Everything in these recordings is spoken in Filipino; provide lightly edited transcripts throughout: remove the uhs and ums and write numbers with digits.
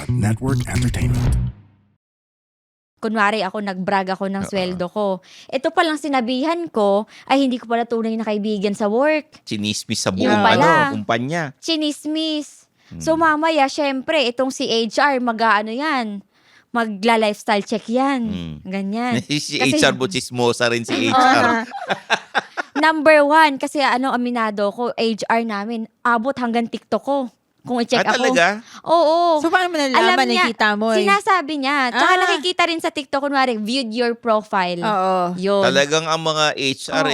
Network Entertainment. Kunwari ako, nag-brag ako ng sweldo ko. Ito palang sinabihan ko, ay hindi ko pala tunay na kaibigan sa work. Chinismis sa buong Yung pala. kumpanya. Chinismis. So mamaya, syempre, itong si HR, mag-ano yan, magla-lifestyle check yan. Ganyan. Si Kasi- HR buchismosa rin si HR. Number 1, kasi aminado ko, HR namin, abot hanggang TikTok ko. Kung i-check ako. Talaga? Oo. So, paano mo Alam nalaman, niya, nakita mo eh? sinasabi niya. Tsaka Ah. nakikita rin sa TikTok, kunwari, viewed your profile. Oo. Yun. Talagang ang mga HR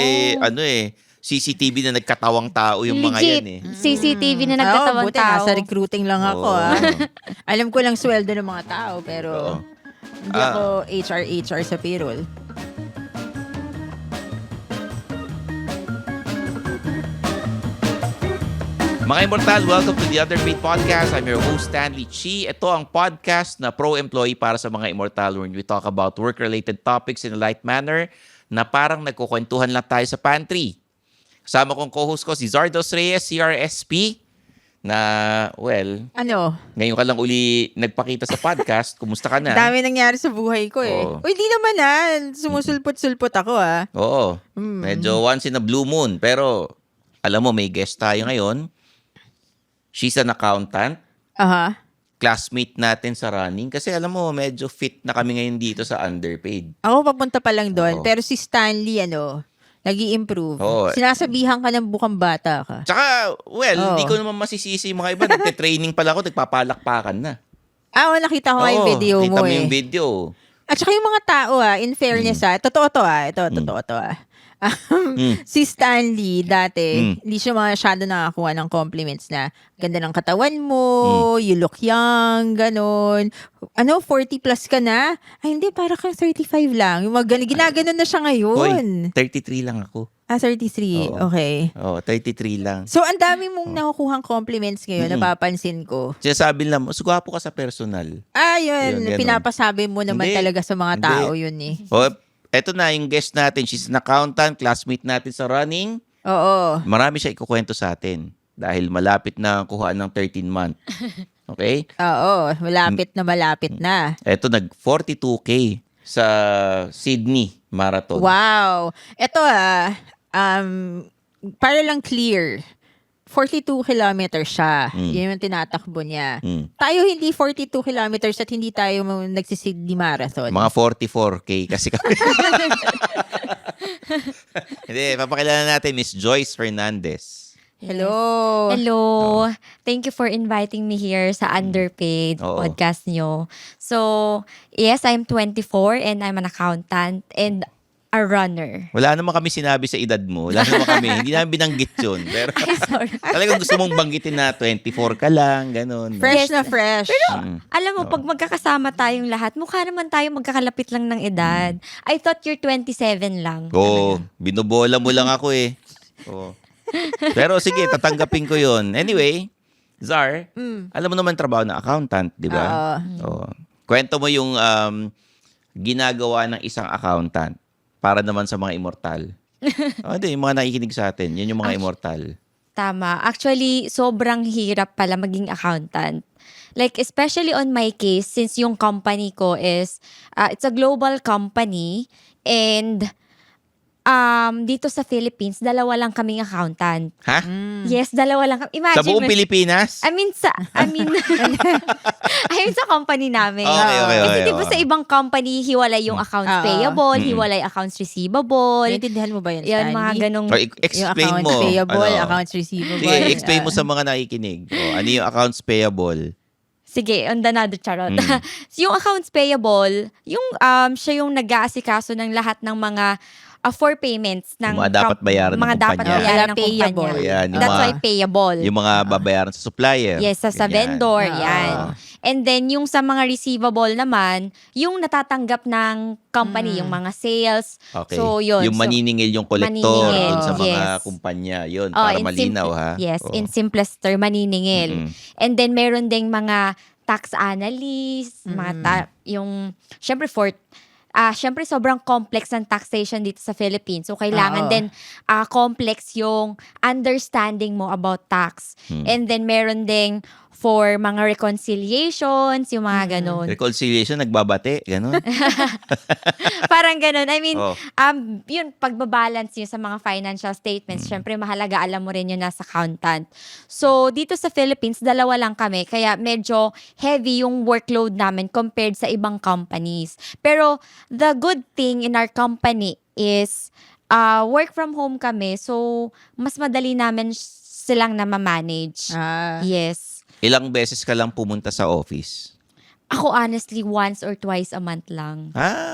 CCTV na nagkatawang tao yung mga Legit. yan eh. CCTV na nagtatawang buti, tao. nasa recruiting lang ako. Oo. Alam ko lang sweldo ng mga tao, pero Oo. hindi ako HR sa payroll. Mga Immortal, welcome to the Other Great Podcast. I'm your host, Stanley Chi. Ito ang podcast na pro-employee para sa mga Immortal where we talk about work-related topics in a light manner na parang nagkukwentuhan lang tayo sa pantry. Kasama kong co-host ko si Zardos Reyes, CRSP, na, ngayon ka lang uli nagpakita sa podcast. Kumusta ka na? Dami nangyari sa buhay ko eh. Oo. Uy, di naman sumusulpot-sulpot ako Oo. Medyo once in a blue moon. Pero, alam mo, may guest tayo ngayon. She's an accountant. Aha. Classmate natin sa running. Kasi alam mo, medyo fit na kami ngayon dito sa underpaid. Ako papunta pa lang Oo. doon. Pero si Stanley, nag-i-improve. Oo. Sinasabihan ka ng bukang bata ka. Tsaka, Oo. hindi ko naman masisisi yung mga iba. Nagte-training pala ako, nagpapalakpakan na. Nakita ko nga yung video kita mo mo eh. yung video. At saka yung mga tao in fairness totoo to totoo to Si Stanley dati, hindi siya masyado nakakuha ng compliments na ganda ng katawan mo, you look young, ganon. 40 plus ka na? Ay hindi, para kang 35 lang. Yung mga ginaganon na siya ngayon. Hoy, 33 lang ako. 33, Oo. okay. 33 lang. So, ang dami mong nakukuhang compliments ngayon, napapansin ko. Sinasabi lang, mas gwapo ka sa personal. Yun. Yun, ganun. Pinapasabi mo naman Hindi. talaga sa mga Hindi. tao yun eh. Eto na yung guest natin. She's an accountant, classmate natin sa running. Oo. Marami siya ikukwento sa atin. Dahil malapit na ang kuhaan ng 13 month. Okay? Oo, malapit na. Eto, nag-42K sa Sydney Marathon. Wow. Ito para lang clear, 42 kilometers siya. Yun yung tinatakbo niya. Tayo hindi 42 kilometers at hindi tayo nagsisigli marathon. Mga 44K kasi kami. Hindi, papakilala natin Miss Joyce Fernandez. Hello. Hello. Thank you for inviting me here sa Underpaid Oo. podcast nyo. So, yes, I'm 24 and I'm an accountant and a runner. Wala naman kami sinabi sa edad mo. Wala naman kami. Hindi namin binanggit yun. Pero Sorry. talagang gusto mong banggitin na 24 ka lang, ganun. Fresh Yes. na fresh. Alam mo, pag magkakasama tayong lahat, mukha naman tayo magkakalapit lang ng edad. I thought you're 27 lang. Oo, binubola mo lang ako eh. Oo. Pero sige, tatanggapin ko yun. Anyway, Zar, alam mo naman trabaho na accountant, di ba? Oo. Kwento mo yung ginagawa ng isang accountant para naman sa mga immortal. Yung mga nakikinig sa atin, yun yung mga immortal. Tama. Actually, sobrang hirap pala maging accountant. Like, especially on my case, since yung company ko is, it's a global company, and dito sa Philippines, dalawa lang kaming accountant. Ha? Yes, dalawa lang. Imagine Sa buong mo- Pilipinas? I mean, sa company namin. Okay. Kasi di ba sa ibang company, hiwalay yung accounts payable, hiwalay accounts receivable. Naintindihan mo ba yan, Yan, Stanley? mga ganong... Explain yung mo. accounts payable, Ano? accounts receivable. Sige, explain mo sa mga nakikinig. Ano yung accounts payable? Sige, on another charot. So, yung accounts payable, yung siya yung nag-aasikaso ng lahat ng mga for payments ng Yung mga dapat bayaran ng mga dapat kumpanya. bayaran ng Payable. kumpanya. Ayan, yung That's mga- why payable. Yung mga babayaran sa supplier. Yes, sa Ganyan. vendor, yan. And then, yung sa mga receivable naman, yung natatanggap ng company, yung mga sales. Okay. So, yun. Yung maniningil yung collector maniningil, dun sa mga yes. kumpanya. Yun, Oh, para in malinaw simple- ha. Yes, Oo. in simplest term, maniningil. And then, meron ding mga tax analyst, syempre sobrang complex ng taxation dito sa Philippines. So, kailangan Oo. din complex yung understanding mo about tax. And then, meron ding for mga reconciliations, yung mga ganon. Reconciliation, nagbabate, gano'n. Parang ganon. I mean, Oh. yun, pagbabalance yun sa mga financial statements, syempre mahalaga, alam mo rin yun nasa accountant. So, dito sa Philippines, dalawa lang kami, kaya medyo heavy yung workload namin compared sa ibang companies. Pero, the good thing in our company is, work from home kami, so, mas madali namin silang na ma-manage. Yes. Ilang beses ka lang pumunta sa office? Ako honestly, once or twice a month lang.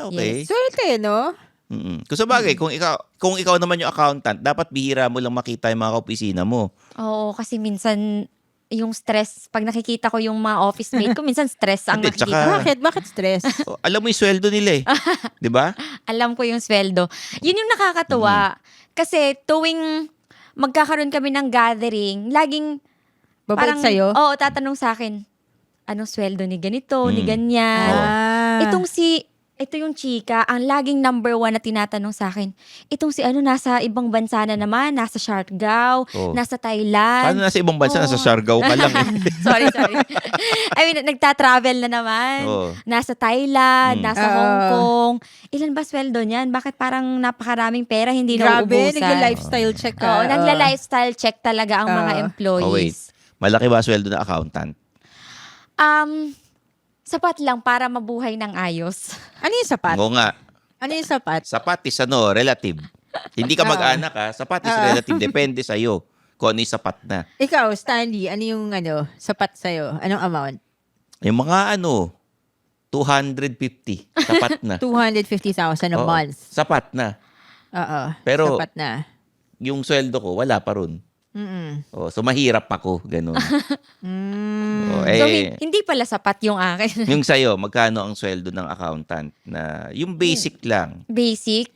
Okay. Swerte, no? Kung sa bagay, kung ikaw naman yung accountant, dapat bihira mo lang makita yung mga kaopisina mo. Oo, kasi minsan yung stress, pag nakikita ko yung mga office mate ko, minsan stress ang Hindi, nakikita. tsaka- Bakit stress? Alam mo yung sweldo nila eh. 'Di ba? Alam ko yung sweldo. Yun yung nakakatuwa. Kasi tuwing magkakaroon kami ng gathering, laging Babait sa'yo? Oo, tatanong sa akin, anong sweldo ni ganito, ni ganyan. Ito yung chika, ang laging number 1 na tinatanong sa akin, itong si nasa ibang bansa na naman, nasa Siargao, Oh. nasa Thailand. Paano nasa ibang bansa? Nasa Siargao ka lang eh. sorry. I mean, nagta-travel na naman. Oo. Nasa Thailand, nasa Oo. Hong Kong. Ilan ba sweldo niyan? Bakit parang napakaraming pera hindi Grabe, nauubusan? nagla-lifestyle check ka. Oo, nagla-lifestyle check talaga ang mga employees. Oh, wait. Malaki ba sweldo na accountant? Sapat lang para mabuhay ng ayos. Ano yung sapat? Oo nga. Ano yung sapat? Sapat is relative. Hindi ka mag-anak ha. Sapat is relative. Depende sa'yo kung ano yung sapat na. Ikaw, Stanley, ano yung sapat sa'yo? Anong amount? Yung mga 250. Sapat na. 250,000 a Oo, month. Sapat na. Oo, Pero- sapat na. Yung sweldo ko, wala pa ron. Mm-mm. So mahirap ako. Ganun. Mm. So, hindi pala sapat yung akin. Yung sa'yo, magkano ang sweldo ng accountant? Na yung basic lang. Basic.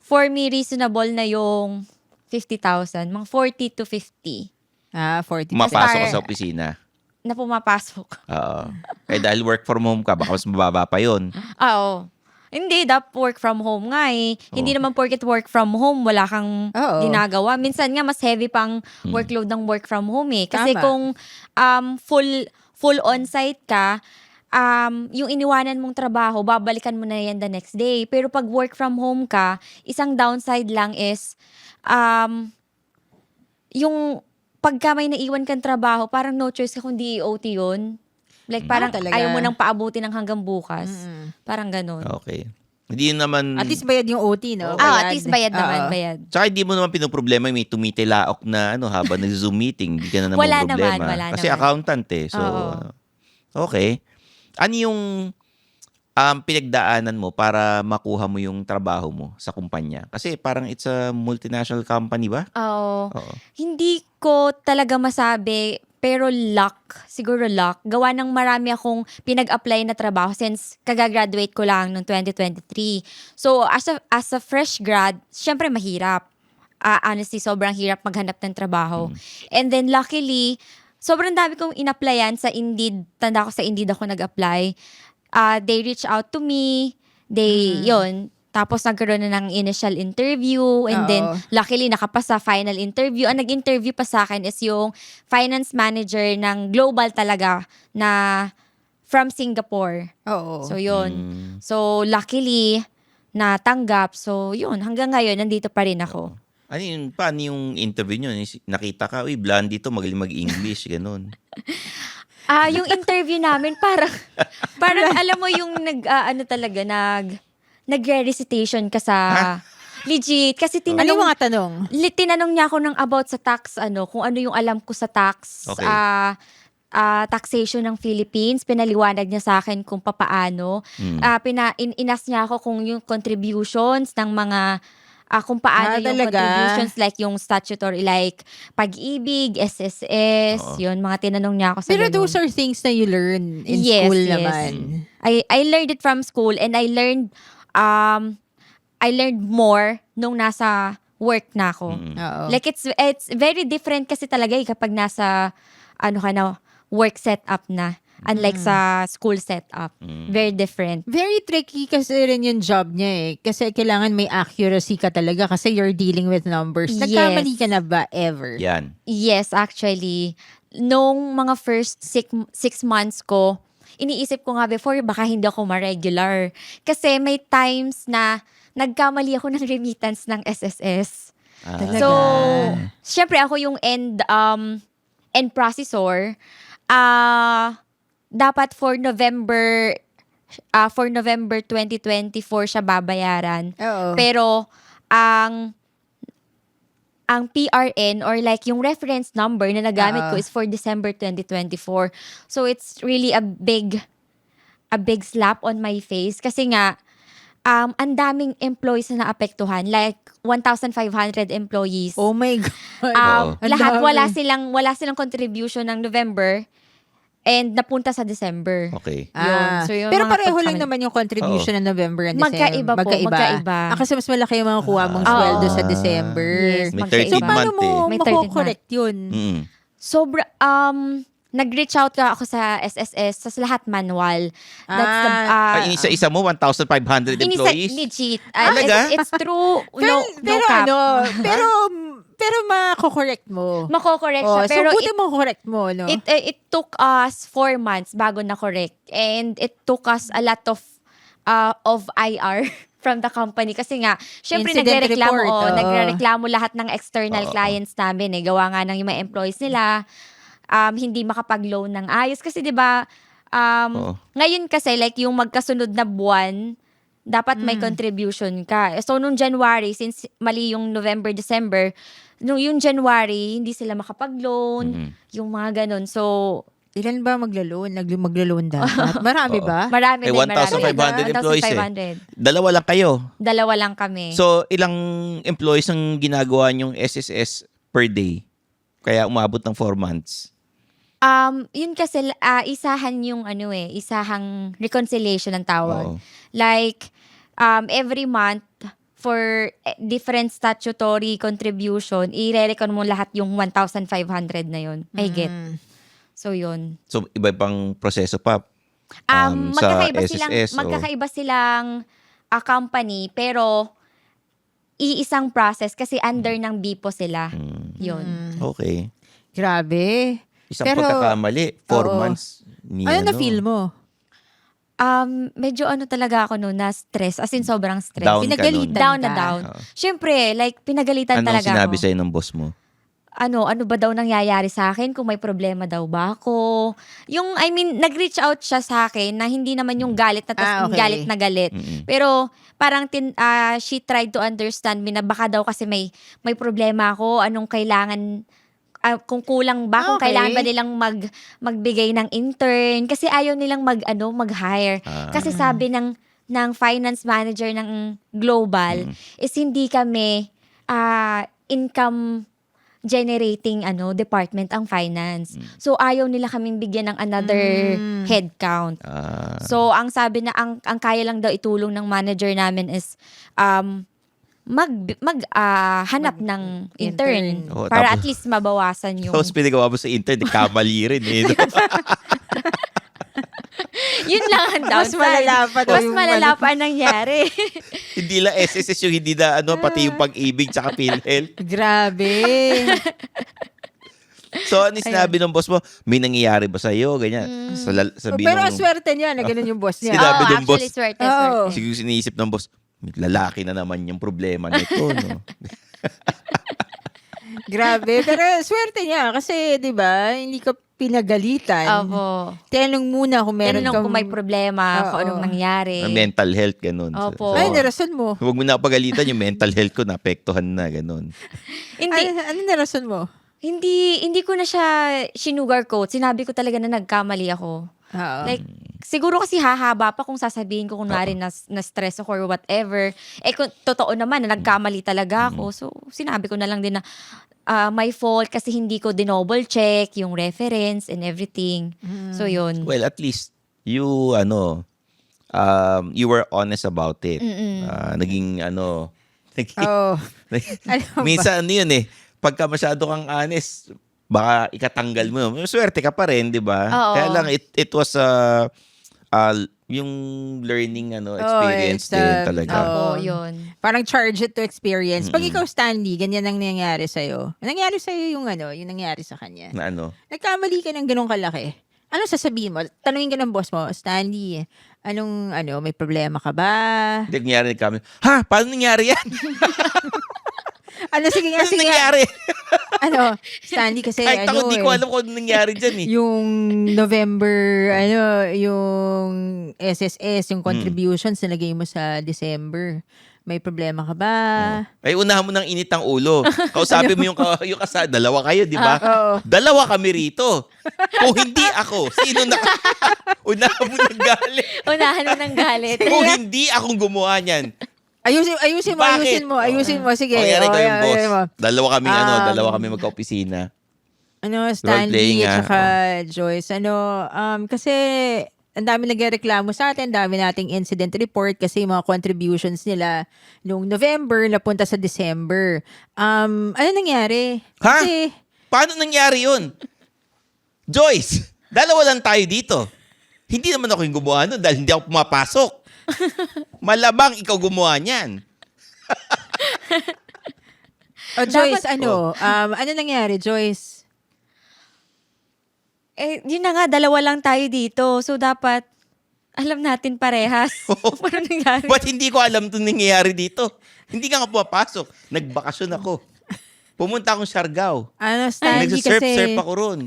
For me, reasonable na yung 50,000. Mga 40 to 50 40. Mapasok ka par- sa opisina. na pumapasok. Oo. Dahil work from home ka, baka mas mababa pa yun. Oo. Hindi, work from home nga eh. Hindi naman porket work from home, wala kang Oo. ginagawa. Minsan nga, mas heavy pang workload ng work from home eh. Kasi Tama. kung full on-site ka, yung iniwanan mong trabaho, babalikan mo na yan the next day. Pero pag work from home ka, isang downside lang is, yung pagka may naiwan kang trabaho, parang no choice ka kundi i-OT yun. Like parang talaga? ayaw mo nang paabuti ng hanggang bukas. Mm-mm. Parang ganun. Okay. Hindi naman... At least bayad yung OT, no? At least bayad naman, Oo. bayad. Tsaka hindi mo naman pinoproblema may tumitilaok na habang nag-Zoom meeting. Hindi ka na naman Wala problema. naman, wala Kasi naman. accountant eh. So, Oo. okay. Ano yung pinagdaanan mo para makuha mo yung trabaho mo sa kumpanya? Kasi parang it's a multinational company ba? Oo. Oo. Hindi ko talaga masabi, pero siguro luck. Gawa ng marami akong pinag-apply na trabaho since kagagraduate ko lang noong 2023. So, as a fresh grad, syempre mahirap. Honestly, sobrang hirap maghanap ng trabaho. And then luckily, sobrang dami kong in-applyan sa Indeed. Tanda ko sa Indeed ako nag-apply. They reach out to me. Yun. Tapos nagkaroon na ng initial interview. And then, Oo. luckily, nakapasa final interview. Ang nag-interview pa sa akin is yung finance manager ng global talaga na from Singapore. Oo. So, yun. So, luckily, natanggap. So, yun. Hanggang ngayon, nandito pa rin ako. Paano yung interview nyo? Nakita ka, uy, blondie to, magaling mag-English, ganun. Yung interview namin, parang alam mo yung nagre-recitation ka sa, legit, kasi Ano yung mga tanong? tinanong niya ako ng about sa tax, kung ano yung alam ko sa tax, Okay. taxation ng Philippines, pinaliwanag niya sa akin kung papaano, inas niya ako kung yung contributions ng mga, kung paano yung Talaga? contributions, like yung statutory, like Pag-ibig, SSS, yun, mga tinanong niya ako sa Pero ganun. those are things na you learn in Yes, school yes. naman. I learned it from school, and I learned more nung nasa work na ako. Oo. Like it's very different kasi talaga kapag nasa work setup na, unlike sa school setup. Very different. Very tricky kasi rin yung job niya eh. Kasi kailangan may accuracy ka talaga kasi you're dealing with numbers. Yes. Nagkamali ka na ba ever? Yan. Yes, actually. nung mga first 6 months ko, iniisip ko nga before, baka hindi ako ma-regular. Kasi may times na nagkamali ako ng remittance ng SSS. Talaga. So, syempre ako yung end processor. Dapat for November 2024 siya babayaran. Oo. Pero ang PRN or like yung reference number na nagamit ko is for December 2024. So it's really a big slap on my face kasi nga ang daming employees na naapektuhan, like 1,500 employees. Oh my God. Ang Lahat dami. wala silang contribution ng November and napunta sa December. Okay. Yun. So, yung Pero mga pareho lang pagkamali. naman yung contribution ng November and Magkaiba December. po, magkaiba. Kasi mas malaki yung mga kuha mong sweldo sa December. Yes, May magkaiba. So, 13th paano month mo May 13th mako-correct yun? Mm. Nag-reach out ka ako sa SSS, sa lahat manual. That's the, Isa-isa mo, 1,500 employees? Legit. Talaga? It's true. No Pero cap. pero mako-correct mo. Mako-correct siya. Oh, Pero so, buti mo correct mo, no? it took us 4 months bago na-correct. And it took us a lot of IR from the company. Kasi nga, syempre Incident nagrereklamo, report, oo. nagrereklamo lahat ng external clients namin. Gawa nga ng yung mga employees nila. Hindi makapag-loan ng ayos. Kasi 'di ba ngayon kasi like yung magkasunod na buwan, dapat may contribution ka. So nung January, since mali yung November, December, yung January, hindi sila makapag-loan, yung mga ganun. So, Ilan ba maglo-loan? Maglo-loan dapat? Marami ba? marami din, marami. 1,500 employees 1,500. Dalawa lang kayo. Dalawa lang kami. So, ilang employees ang ginagawa yung SSS per day? Kaya umabot ng 4 months. Yun kasi, isahan yung isahang reconciliation ng tawag. Oo. Like, every month, for different statutory contribution, i-re-recon mo lahat yung 1,500 na yun. I get. So, yun. So, iba pang proseso pa sa SSS. Magkakaiba silang company, pero iisang process kasi under ng BIPO sila. Yun. Okay. Grabe. Isang Pero, pagkakamali, 4 oo. months. Ano na-feel mo? Medyo na talaga ako na stress. As in, sobrang stress. Down ka Pinagalitan nun. Down na ka. down. Siyempre, like, pinagalitan Anong talaga sinabi ako. sa'yo ng boss mo? Ano ba daw nangyayari sa akin? Kung may problema daw ba ako? Nag-reach out siya sa akin na hindi naman yung galit na, Okay. galit na galit. Mm-mm. Pero, parang she tried to understand me na baka daw kasi may problema ako, anong kailangan, kung kulang ba, kung Okay. kailangan ba nilang magbigay ng intern. Kasi ayaw nilang mag-hire. Kasi sabi ng finance manager ng Global is hindi kami income generating department ang finance. So ayaw nila kaming bigyan ng another head count. So ang sabi na ang kaya lang daw itulong ng manager namin is hanap ng intern Oh, para at tapos- least mabawasan yung Tapos pinagawa mo sa internet, kamali rin eh. No? yun lang ang Mas downside. malala pa daw Mas yung malala pa ang nangyari. Hindi lang SSS yung hindi na pati yung pag-ibig tsaka PhilHealth. Grabe. So, ano yung sinabi ng boss mo? May nangyayari ba sa'yo? Ganyan. Sabi Pero nung- ang swerte niya na ganun yung boss niya. Sinabi ng actually, boss. swerte. Oo. Siguro sinisip ng boss, lalaki na naman yung problema nito. No? Grabe. Pero swerte niya kasi, di ba, hindi ka pinagalitan. Opo. Tinanong muna kung meron Tinanong kung may problema, kung Oo. anong nangyari. Mental health, ganun. Opo. Ay, narason mo. Huwag mo na pagalitan yung mental health ko, naapektuhan na, ganun. Hindi, Ano narason mo? hindi ko na siya sinugarcoat. Sinabi ko talaga na nagkamali ako. Oo. Like, siguro kasi hahaba pa kung sasabihin ko kunwari na stress ako or whatever. Kung totoo naman na nagkamali talaga ako. So, sinabi ko na lang din na my fault kasi hindi ko dinoble check yung reference and everything. So, yun. Well, at least, you were honest about it. Naging, Oh. Ano ba? minsan, yun eh, pagka masyado kang honest, baka ikatanggal mo. Swerte ka pa rin, di ba? Oo. Kaya lang, it was yung learning experience it's, din talaga. Oo, yun. Parang charge it to experience. Pag ikaw, Stanley, ganyan ang nangyayari sa'yo. Nangyari sa'yo yung yung nangyari sa kanya. Na ano? Nagkamali ka ng ganun kalaki. Ano sasabihin mo? Tanungin ka ng boss mo, Stanley, may problema ka ba? Hindi nangyari kami. Ha? Paano nangyari yan? Sige nga, Paano sige nga. nangyari? Stanley kasi Kahit ako, di ko alam kung ano nangyari dyan eh. yung November, yung SSS, yung contributions na lagay mo sa December. May problema ka ba? Ay, unahan mo ng init ang ulo. Kausapin mo yung kasama. Dalawa kayo, di ba? Oo. Dalawa kami rito. Kung hindi ako, sino na... Unahan mo ng galit. Unahan mo ng galit. Kung hindi akong gumawa niyan. Ayusin mo, Bakit? ayusin mo. Sige. Nangyari ko yung boss. ayun mo. Dalawa kami magka-opisina. Stanley Role-playing, at saka Joyce, kasi ang dami nagreklamo sa atin, dami nating incident report kasi yung mga contributions nila nung November napunta sa December. Ano nangyari? Ha? Kasi, Paano nangyari yun? Joyce, dalawa lang tayo dito. Hindi naman ako yung gumawa nun dahil hindi ako pumapasok. Malabang ikaw gumawa niyan. Joyce, ano nangyari, Joyce? Yun na nga, dalawa lang tayo dito. So, dapat alam natin parehas. Paano nangyari? Ba't hindi ko alam itong nangyayari dito? Hindi ka nga pumapasok. Nagbakasyon ako. Pumunta akong Siargao. Stanley Nagsasurf ako ron.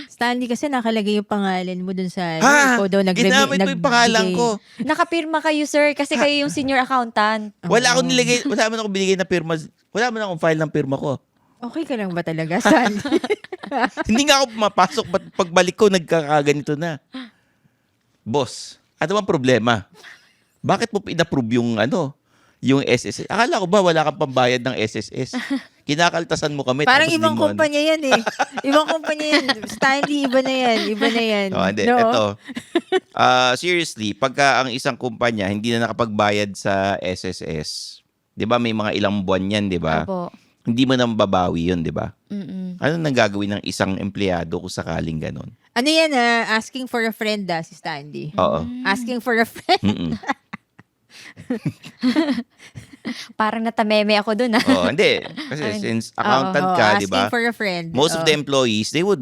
Stanley kasi nakalagay yung pangalan mo dun sa Ha? ikaw daw Ginamit mo yung pangalan ko. Nakapirma kayo, sir, kasi kayo yung senior accountant. Wala akong nilagay, wala man ako binigay na pirma. Wala man akong file ng pirma ko. Okay ka lang ba talaga, Stanley? Hindi nga ako pumapasok. Ba't pagbalik ko, nagkakaganito na. Boss, ano bang problema? Bakit mo in-approve yung SSS? Akala ko ba wala kang pambayad ng SSS? Kinakaltasan mo kami. Parang tapos ibang di mo kumpanya yan eh. Ibang kumpanya yan. Stanley, iba na yan. Iba na yan. Oh, hindi. No? Ito. Seriously, pagka ang isang kumpanya hindi na nakapagbayad sa SSS, di ba may mga ilang buwan yan, di ba? Opo. Hindi mo na mababawi yun, di ba? Mm-mm. Ano nang gagawin ng isang empleyado kung sakaling ganun? Ano yan asking for a friend si Stanley. Oo. Asking for a friend. Mm-mm. Parang natameme ako dun, Oh, hindi. Kasi since accountant ka, di ba? Asking for a friend. Most of the employees, they would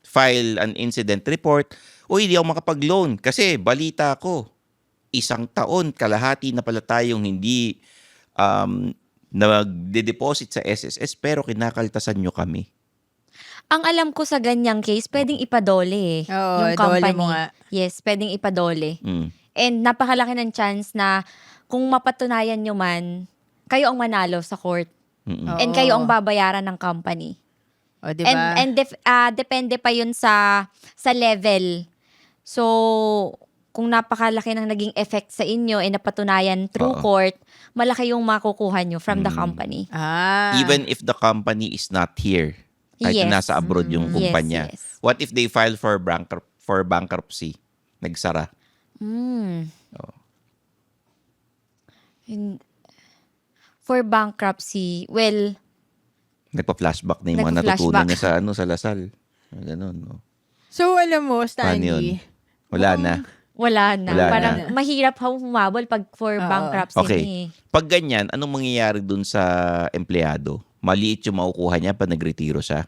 file an incident report. Uy, hindi ako makapag-loan kasi balita ko, 1 taon, kalahati na pala tayong hindi nagde-deposit sa SSS pero kinakaltasan nyo kami. Ang alam ko sa ganyang case, pwedeng ipadole Oo, yung dole company. mo nga. Yes, pwedeng ipadole. Mm. And napakalaki ng chance na kung mapatunayan nyo man, kayo ang manalo sa court. Mm-mm. Oo. And kayo ang babayaran ng company. O, diba? And depende pa yun sa level. So, kung napakalaki ng naging effect sa inyo and napatunayan through Oo. court, malaki yung makukuha nyo from the company. Even if the company is not here, kahit Yes. nasa abroad yung kumpanya. Yes. What if they file for bankruptcy? Nagsara. Oo. For bankruptcy, well, Nagpa-flashback na yung mga natutunan niya sa Lasal. Ganun, no? So, alam mo, Paano yun? Stanley, Wala na. wala na. Wala Parang na. mahirap humabol pag for bankruptcy. Okay. Eh. Pag ganyan, anong mangyayari dun sa empleyado? Maliit yung makukuha niya pag nagretiro siya?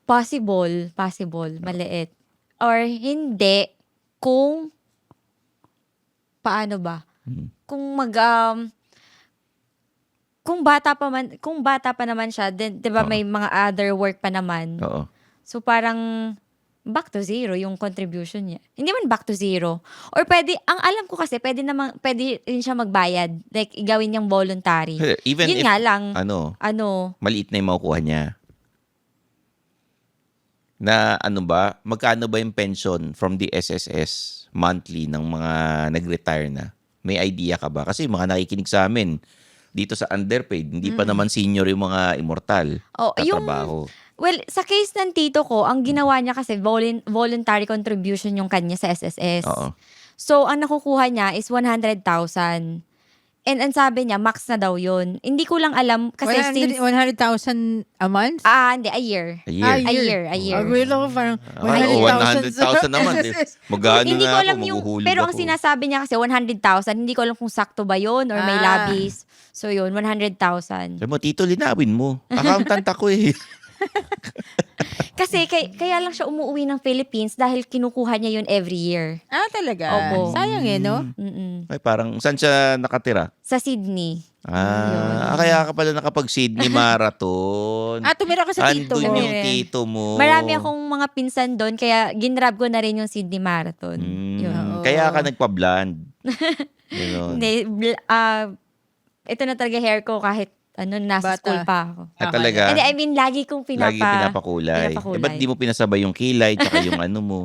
Possible, maliit. Or hindi, kung, paano ba? Kung kung bata pa naman siya, then, 'di ba Oo. may mga other work pa naman. Oo. So parang back to zero yung contribution niya. Hindi man back to zero. Or pwede, ang alam ko kasi pwede rin siya magbayad. Like igawin niyang voluntary. Even Yun if, nga lang, maliit na yung makukuha niya. Na magkano ba yung pension from the SSS monthly ng mga nag-retire na? May idea ka ba? Kasi mga nakikinig sa amin, dito sa underpaid, hindi pa naman senior yung mga immortal katrabaho. Well, sa case ng tito ko, ang ginawa niya kasi voluntary contribution yung kanya sa SSS. Oo. So, ang nakukuha niya is 100,000. And ang sabi niya, max na daw yun. Hindi ko lang alam kasi 100 100,000 a month? hindi, a year. A year. A year. Agree lang ko parang Ay, 100,000 naman. Magano Hindi ko na alam ako, yung, maghuhulog pero ang ako. sinasabi niya kasi 100,000, hindi ko alam kung sakto ba yun or may labis. So yun, 100,000. Sabi mo, Tito, linawin mo. Accountant ako eh. Kasi kaya lang siya umuwi ng Philippines dahil kinukuha niya yun every year. Talaga? Opo. Sayang no? Mm-mm. Ay, parang, saan siya nakatira? Sa Sydney. Kaya ka pala nakapag-Sydney Marathon. Tumira ka sa tito Andun mo. yung tito mo. Marami akong mga pinsan doon, kaya ginrab ko na rin yung Sydney Marathon. Yun. Kaya ka nagpa-blonde. Ganon. Hindi, ito na talaga hair ko kahit nasa Bata. school pa ako. Talaga? Hindi, I mean, lagi kong Lagi pinapakulay. pinapakulay. Ba't di mo pinasabay yung kilay tsaka yung ano mo?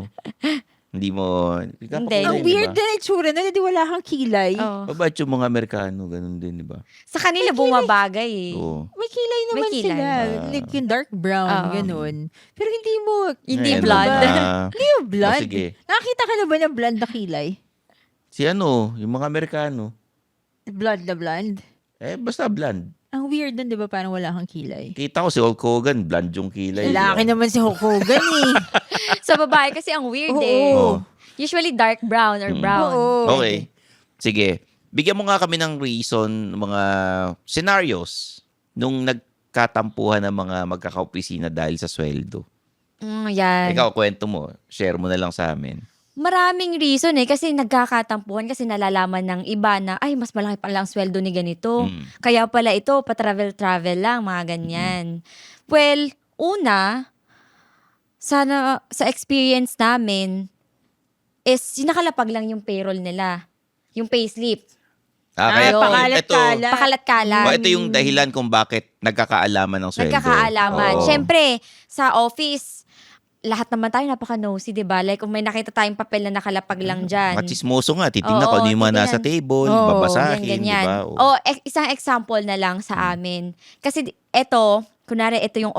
Hindi mo... Pinapakulay, Ang di weird ba? din itsura na, di wala kang kilay. Oo. Ba't yung mga Amerikano, ganun din, di ba? Sa kanila bumabagay eh. Oo. May kilay naman May kilay. sila. Like yung dark brown, Oo. ganun. Pero hindi mo... Hindi Ay, ano blonde. ba? Hindi mo blonde. sige. Nakakita ka na ba ng blonde na kilay? Si ano, yung mga Amerikano. Blonde na blonde? Basta blonde. Ang weird nun, di ba? Parang wala kang kilay. Kita ko si Hulk Hogan, blonde yung kilay. Lalaki naman si Hulk Hogan eh. Sa babae kasi ang weird Oo. eh. Oo. Usually dark brown or brown. Oo. Okay. Sige. Bigyan mo nga kami ng reason, mga scenarios nung nagkatampuhan ng mga magkakaopisina dahil sa sweldo. Yan. Ikaw, kwento mo. Share mo na lang sa amin. Maraming reason eh. Kasi nagkakatampuhan kasi nalalaman ng iba na, ay, mas malaki pala ang sweldo ni ganito. Kaya pala ito, pa-travel-travel lang, mga ganyan. Well, una, sa experience namin, is nakalapag lang yung payroll nila. Yung payslip. Kaya Ayun. pakalat-kalat. Pakalat-kalat. ito yung dahilan kung bakit nagkakaalaman ng sweldo. Nagkakaalaman. Oo. Siyempre, sa office, lahat naman tayo napaka-nosy, di ba? Like, kung may nakita tayong papel na nakalapag lang dyan. Mga chismoso nga. Titingnan Oo, ko ano yung mga titingnan. nasa table, Oo, babasahin, di Ganyan. ba? Isang example na lang sa amin. Kasi ito, kunwari, ito yung,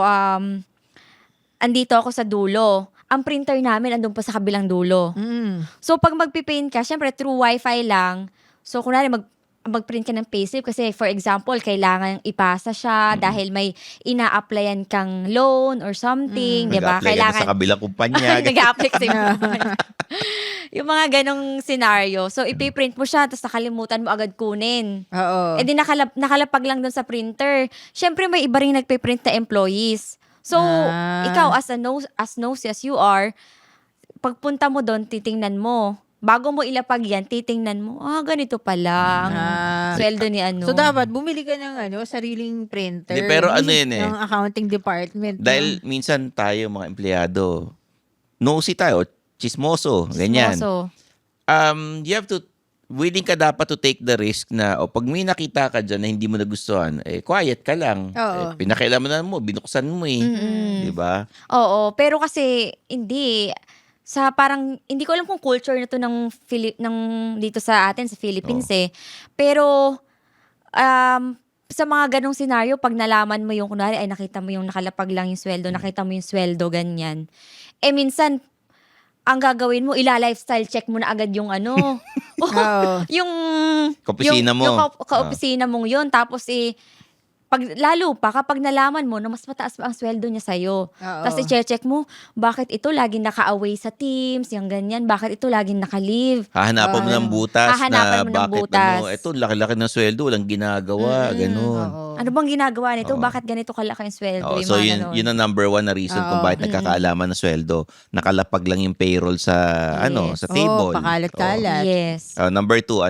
andito ako sa dulo. Ang printer namin, andun pa sa kabilang dulo. So, pag magpiprint ka, syempre, through wifi lang. So, kunwari, magprint ka ng payslip kasi, for example, kailangan ipasa siya dahil may ina-applyan kang loan or something, di ba? Nag-apply ka na sa kabilang kumpanya. Nag-apply kasi yung mga ganong scenario. So, ipiprint mo siya, tapos nakalimutan mo agad kunin. Oo. Eh di nakalapag lang doon sa printer. Siyempre, may iba rin nagpiprint na employees. So, ikaw, as nosy as you are, pagpunta mo doon, titingnan mo. Bago mo ilapag yan, titingnan mo, ganito pala ang sweldo ni ano. So, dapat bumili ka ng sariling printer. Hindi, pero ano yun eh. Ng accounting department. Dahil minsan tayo, mga empleyado, nosy tayo, chismoso, ganyan. Chismoso. You have to, willing ka dapat to take the risk na, pag may nakita ka dyan na hindi mo nagustuhan, quiet ka lang. Oo. Pinakialaman mo, binuksan mo eh. Di ba? Oo, pero kasi hindi hindi ko alam kung culture na to ng dito sa atin sa Philippines eh. Pero sa mga ganong scenario, pag nalaman mo yung kunwari ay nakita mo yung nakalapag lang yung sweldo, nakita mo yung sweldo ganyan. Minsan ang gagawin mo, ila-lifestyle check mo na agad yung yung Kaopisina mo. Yung kaopisina mong yun. Tapos lalo pa kapag nalaman mo na mas mataas pa ang sweldo niya sa'yo. Tapos i-check mo, bakit ito laging naka-away sa Teams, yung ganyan, bakit ito laging naka-leave. Hahanapan mo ng butas Hahanapan na mo ng bakit butas. ito, laki-laki ng sweldo, walang ginagawa, ganun. Ano bang ginagawa nito? Bakit ganito kalaki ang sweldo? Oo, Yung so mga ganon. yun ang number one na reason kung bakit nagkakaalaman ng sweldo. Nakalapag lang yung payroll sa sa table. pakalat-kalat. Yes. Number two,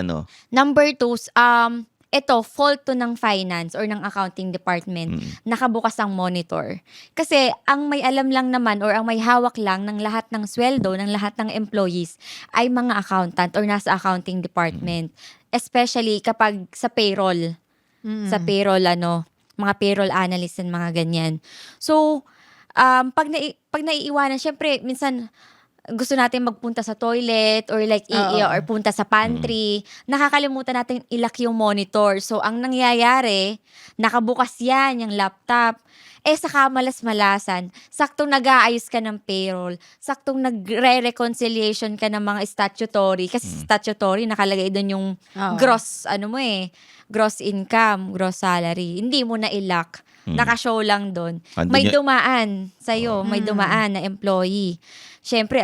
Number 2, ito, fault to ng finance or ng accounting department. Nakabukas ang monitor. Kasi ang may alam lang naman or ang may hawak lang ng lahat ng sweldo, ng lahat ng employees ay mga accountant or nasa accounting department. Especially kapag sa payroll. Sa payroll, mga payroll analyst and mga ganyan. So, pag naiiwanan, syempre, minsan, gusto natin magpunta sa toilet or like or punta sa pantry, nakakalimutan natin ilak yung monitor. So, ang nangyayari, nakabukas yan, yung laptop. sa kamalas-malasan, saktong nag-aayos ka ng payroll, saktong nagre-reconciliation ka ng mga statutory. Kasi statutory, nakalagay doon yung Oo. gross, gross income, gross salary. Hindi mo na i-lock. Nakashow lang doon. Andun May yun. dumaan sa'yo, may dumaan na employee. Siyempre,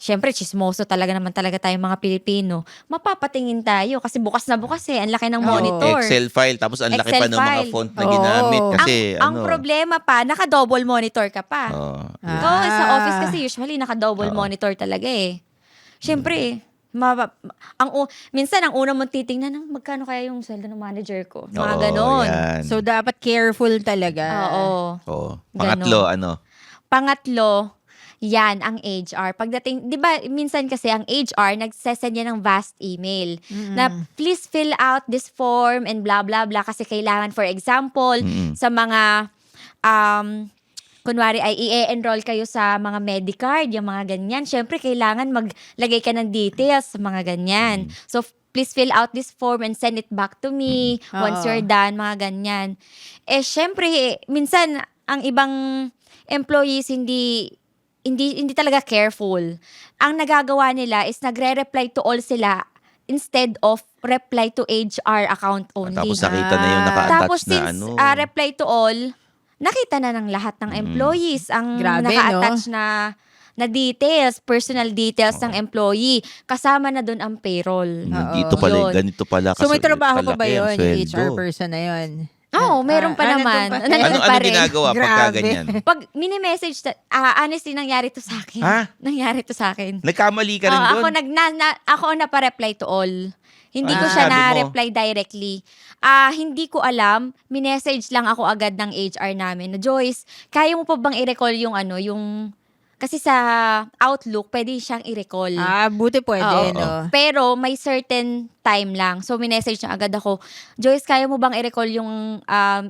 Siyempre, chismoso talaga naman talaga tayong mga Pilipino. Mapapatingin tayo kasi bukas na bukas ang laki ng monitor. Excel file, tapos ang laki Excel pa ng mga file. font na Oo. ginamit. Kasi ang problema pa, naka-double monitor ka pa. Oh, Ito, sa office kasi usually naka-double monitor talaga Siyempre, minsan ang una mong titingnan, magkano kaya yung sweldo ng manager ko? Mga ganon. Yan. So, dapat careful talaga. Oo. Pangatlo, Pangatlo, yan ang HR. Pagdating, di ba, minsan kasi ang HR, nagsesend yan ng vast email na please fill out this form and blah, blah, blah. Kasi kailangan, for example, sa mga, kunwari ay i-enroll kayo sa mga Medicard, yung mga ganyan. Siyempre, kailangan maglagay ka ng details sa mga ganyan. So, please fill out this form and send it back to me once you're done, mga ganyan. Siyempre, minsan, ang ibang employees hindi talaga careful. Ang nagagawa nila is nagre-reply to all sila instead of reply to HR account only. Tapos nakita na yung naka-attach Tapos na since reply to all, nakita na ng lahat ng employees ang Grabe, naka-attach na details, personal details ng employee. Kasama na doon ang payroll. Dito pala, Yun. ganito pala. So, may trabaho pa ba kalaki ang yun, yung sweldo. HR person na yun? Oo, meron pa naman. nandun pa. Nandun Ano pa rin. ginagawa pagka Grabe. ganyan? Pag mini-message, honestly, nangyari to sa akin. Ha? Nangyari to sa akin. Nagkamali ka rin Oo, doon? ako ang napa-reply to all. Hindi ko siya sabi mo? na-reply directly. Hindi ko alam, minessage lang ako agad ng HR namin na, Joyce, kaya mo pa bang i-recall yung kasi sa Outlook, pwede siyang i-recall. Buti pwede, Oo. no? Pero may certain time lang. So, minessage niya agad ako, Joyce, kaya mo bang i-recall yung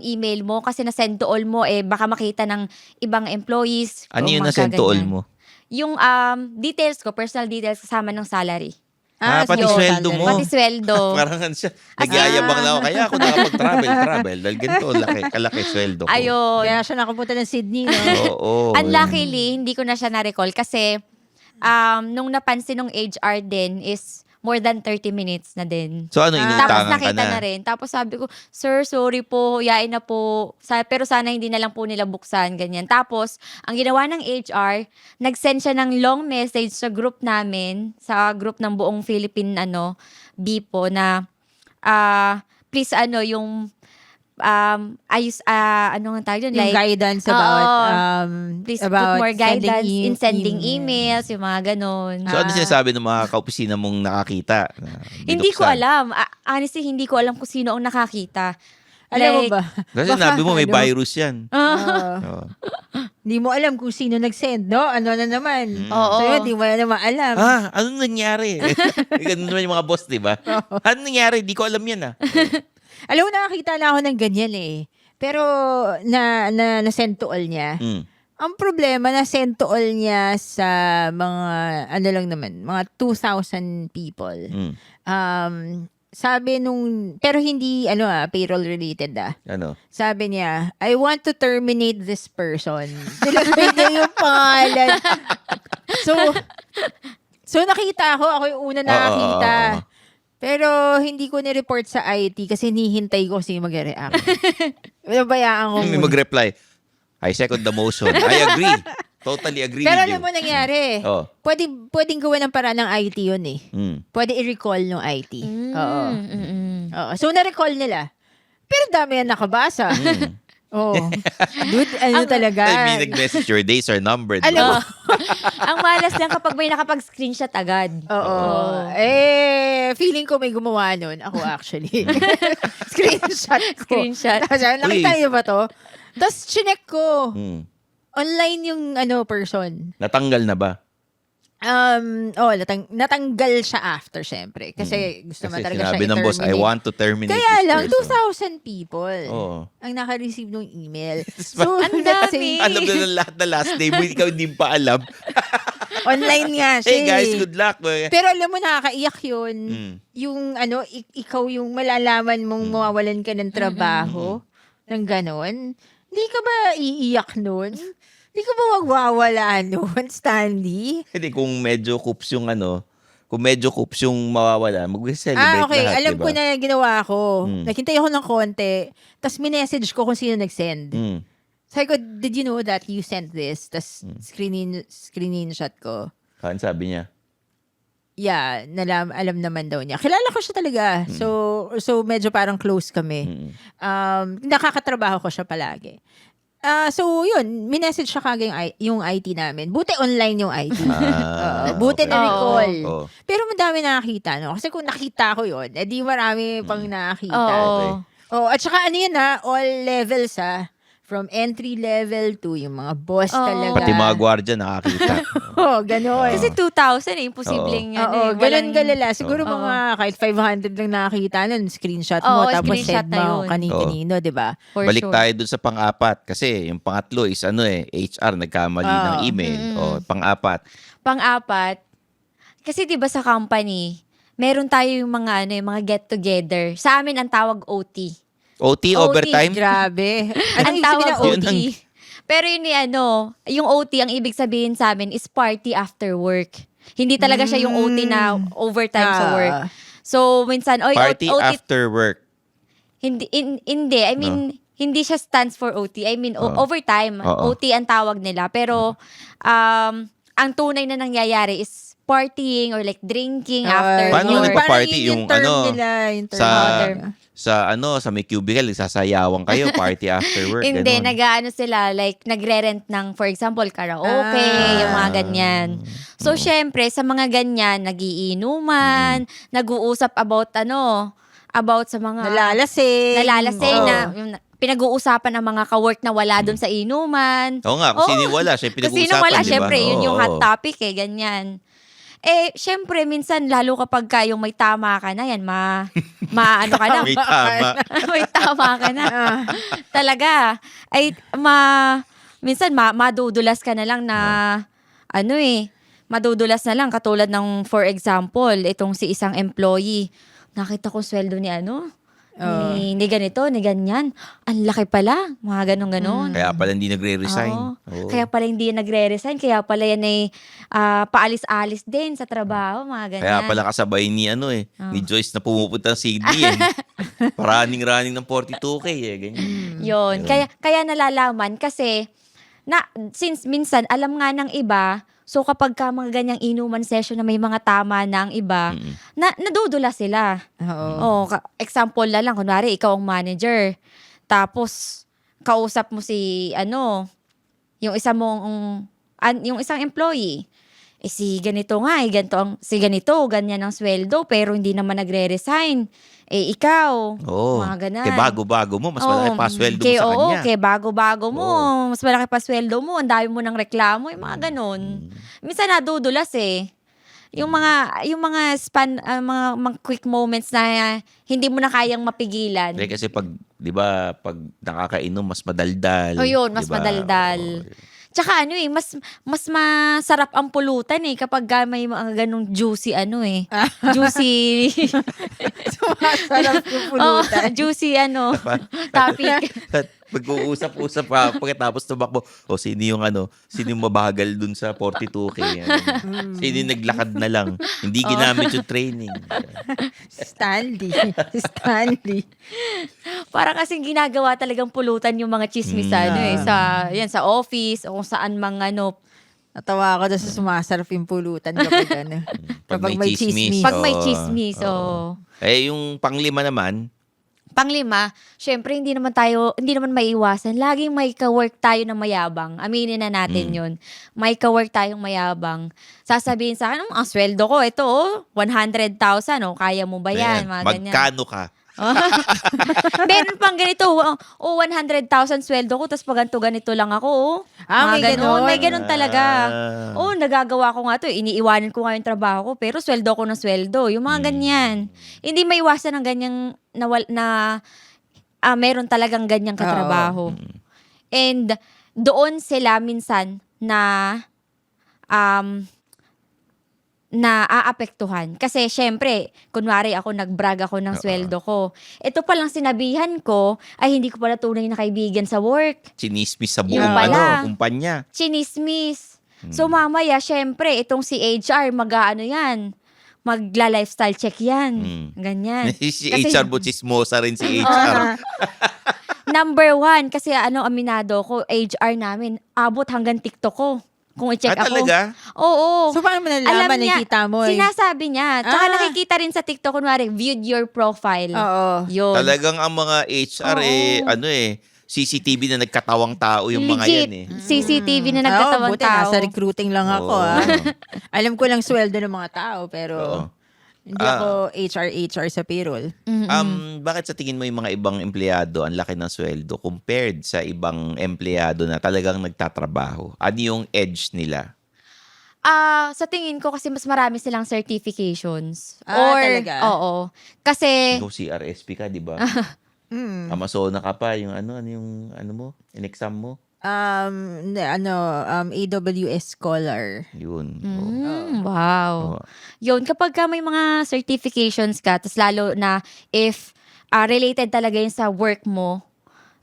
email mo? Kasi na-send to all mo, baka makita ng ibang employees. Ano o yung mga na-send to all ganyan. mo? Yung details ko, personal details kasama ng salary. Pati yun, sweldo salary. mo. Pati sweldo. Parang siya, nagyayabang lang ako. Kaya ako nakapag-travel. Dahil ganito, kalaki sweldo ko. Ayun. Kaya siya nakapunta ng Sydney, no? Oo. Unluckily, hindi ko na siya na-recall kasi nung napansin ng HR din is more than 30 minutes na din. So ano, Tapos inutangan ka nakita na? na rin. Tapos sabi ko, sir, sorry po, yain na po. Pero sana hindi na lang po nila buksan, ganyan. Tapos, ang ginawa ng HR, nag-send siya ng long message sa group namin, sa group ng buong Philippine, BIPO, na, please, yung, ano nga tawag yun? Yung Like, guidance about, please about put more guidance in sending email. emails, yung mga ganon. So ano sinasabi ng mga kaopisina mong nakakita? Hindi ko Binuksan? alam. Honestly, hindi ko alam kung sino ang nakakita. Alam mo Like, ba? Kasi Baka, sinabi mo may ano, virus yan. Oo. Hindi mo alam kung sino nag-send, no? Ano na naman. Oo. So, yun, di mo na naman alam. Anong nangyari? Ganun naman yung mga boss, di ba? Anong nangyari? Di ko alam yan Alam mo, nakakita na ako ng ganyan Pero, na-send to all niya. Ang problema, na-send to all niya sa mga, mga 2,000 people. Sabi pero hindi, payroll related Ano? Sabi niya, I want to terminate this person. Nilagay niya yung pangalan. So nakita ako yung una nakakita. Pero hindi ko ni-report sa IT kasi hinihintay ko sino mag-react. Bayaan ko May muna. mag-reply. I second the motion. I agree. Totally agree Pero with you. alam mo nangyari. Oo. Pwedeng gawa ng paraan ng IT yun Pwede i-recall ng IT. Oo. So na-recall nila. Pero dami yan nakabasa. Dude, talaga. I mean, nag-message your days are numbered. Alam mo, ang malas lang kapag may nakapag-screenshot agad. Oo. Feeling ko may gumawa nun. Ako actually. Screenshot ko. Screenshot. Tapos, nakita Uy. niyo ba to? Tapos, chinek ko. Online yung person. Natanggal na ba? Natanggal siya after, syempre. Kasi gusto Kasi naman talaga siya sinabi ng boss, I i-terminate. want to terminate Kaya this lang, person. 2,000 people ang naka-receive ng email. So, Ang let's dami. say, Alam na ng lahat na last name mo, ikaw hindi pa alam. online nga siya. Hey guys, good luck. Pero alam mo, nakakaiyak yun. Yung, ikaw yung malalaman mong mawawalan ka ng trabaho. Ng ganon. Hindi ka ba iiyak nun? Hindi ka ba magwawala nun, Stanley? Hindi, kung medyo coops yung mawawala, mag-celebrate Okay. lahat, Alam di ko ba? na ginawa ko. Mm. Naghintay ako ng konti. Tapos minessage ko kung sino nag-send. Mm. Sabi ko, did you know that you sent this? Tapos screenshot ko. Ano sabi niya? Yeah, alam naman daw niya. Kilala ko siya talaga. So medyo parang close kami. Nakakatrabaho ko siya palagi. So yun, minessage siya kagad yung IT namin. Buti online yung IT. Buti okay. na-recall. Oo. Pero madami nakakita, no? Kasi kung nakita ko yun, edi marami pang nakakita. Oo. Okay. At saka ano yun all levels From entry level to yung mga boss Oo. talaga. Pati mga gwardiya nakakita. Ganon. Kasi 2,000 imposibleng Oo, ganun galala. Siguro Oo. mga kahit 500 lang nakakita nun, screenshot mo, Oo, tapos screenshot send na mo yun. kanino, di ba? For Balik sure. tayo dun sa pang-apat. Kasi yung pangatlo is HR, nagkamali ng email. Pang-apat. Pang-apat, kasi 'di ba sa company, meron tayo yung mga yung mga get together. Sa amin ang tawag OT. OT, overtime? Grabe. Ang Anong ibig sabihin tawag ng Yun OT. ang- Pero yun yung OT, ang ibig sabihin sa amin is party after work. Hindi talaga siya yung OT na overtime sa work. So, minsan, Party OT, after work. hindi, hindi. I mean, hindi siya stands for OT. I mean, overtime. Oo. OT ang tawag nila. Pero, ang tunay na nangyayari is partying or like drinking after Paano work. nagpa-party? Parang Yung term ano, nila, yung term sa nila. sa may cubicle, sasayawan kayo, party after work. Hindi, ganon. nag-ano sila, like, nagre-rent ng, for example, karaoke, yung mga ganyan. So, syempre, sa mga ganyan, nagiinuman, nag-uusap about sa mga Nalalasing. na yung pinag-uusapan ng mga ka-work na wala doon sa inuman. Oo nga, kung sino yung wala, siya Kung pinag-uusapan, sino wala, di ba? syempre, yun yung Oo. hot topic ganyan. Syempre, minsan, lalo kapag yung may tama ka na, yan, maano ka na. May tama. May tama ka na. Talaga. Minsan, madudulas ka na lang na, madudulas na lang. Katulad ng, for example, itong si isang employee. Nakita ko sweldo ni ni ganito, ni ganyan. Ang laki pala. Mga ganon-ganon. Kaya pala hindi nagre-resign. Oo. Oo. Kaya pala hindi yan nagre-resign. Kaya pala yan ay paalis-alis din sa trabaho. Mga ganyan. Kaya pala kasabay ni ni Joyce na pumupunta ng CD Running ng 42K ganyan. Yun. Kaya nalalaman kasi since minsan alam nga ng iba, so kapag ka mga ganyang inuman session na may mga tama na ang iba, nadudula sila. Oo. Example na lang, kunwari ikaw ang manager. Tapos kausap mo si yung yung isang employee. Si ganito nga, ganyan ang sweldo pero hindi naman nagre-resign. Ikaw, Oo. mga ganan. Kaya bago-bago mo, mas malaki pa sweldo mo sa kanya. Kaya bago-bago mo, mas malaki pa sweldo mo, ang dami mo ng reklamo, yung mga ganon. Minsan nadudulas Yung mga mga quick moments na hindi mo na kayang mapigilan. Kasi pag, di ba, pag nakakainom, mas madaldal. Yun, mas di ba? madaldal. Tsaka mas masarap ang pulutan kapag may mga ganong juicy juicy. Sumasarap yung pulutan. Juicy topic. At mag-uusap-usap pa pagkatapos tumakbo. Sino yung mabagal dun sa 42K? Sino yung naglakad na lang? Hindi ginamit yung training. Stanley. Parang kasing ginagawa talagang pulutan yung mga chismis sa office o kung saan Natawa ako dahil sa sumasarap yung pulutan kapag Pag may chismis. pag may Oo. chismis. Yung panglima naman, Panglima, syempre hindi naman maiiwasan. Laging may ka-work tayo na mayabang. Aminin na natin yun. May ka-work tayong mayabang. Sasabihin sa akin, ang sweldo ko, ito 100,000, kaya mo ba yan? Mga ganyan. magkano ka? Meron pang ganito, 100,000 sweldo ko, tapos pag ganito lang ako. may ganon. May ganon talaga. Ah. Nagagawa ko nga to. Iniiwanan ko nga yung trabaho ko, pero sweldo ko ng sweldo. Yung mga ganyan. Hindi maiwasan ng ganyang meron talagang ganyang katrabaho. And doon sila minsan na na aapektuhan. Kasi syempre, kunwari ako nag-brag ako ng sweldo ko. Ito palang sinabihan ko ay hindi ko pala tunay na kaibigan sa work. Chinismis sa buong Yung pala. kumpanya. Chinismis. So mamaya, syempre, itong si HR, mag-ano yan, magla-lifestyle check yan. Ganyan. Si Kasi- HR mo, chismosa rin si HR. Number 1, kasi aminado ko, HR namin, abot hanggang TikTok ko. Kung i-check ako. Talaga? Oo. So, paano mo nalalaman, nakikita mo? Sinasabi niya. Tsaka Ah. nakikita rin sa TikTok, kunwari, viewed your profile. Oo. Yun. Talagang ang mga HR CCTV na nagkatawang tao yung mga Legit. yan eh. CCTV na nagkatawang buti, tao. nasa recruiting lang ako. Oo. Alam ko lang sweldo ng mga tao, pero Oo. hindi ako HR sa payroll. Bakit sa tingin mo yung mga ibang empleyado ang laki ng sweldo compared sa ibang empleyado na talagang nagtatrabaho? Ano yung edge nila? Sa tingin ko kasi mas marami silang certifications. Talaga? Oo. Kasi, Ikaw CRSP ka, di ba? Mm. Amazona ka pa, yung ano mo? In-exam mo? AWS Scholar. Yun. wow. Oo. Yun, kapag ka may mga certifications ka, tas lalo na if related talaga yun sa work mo,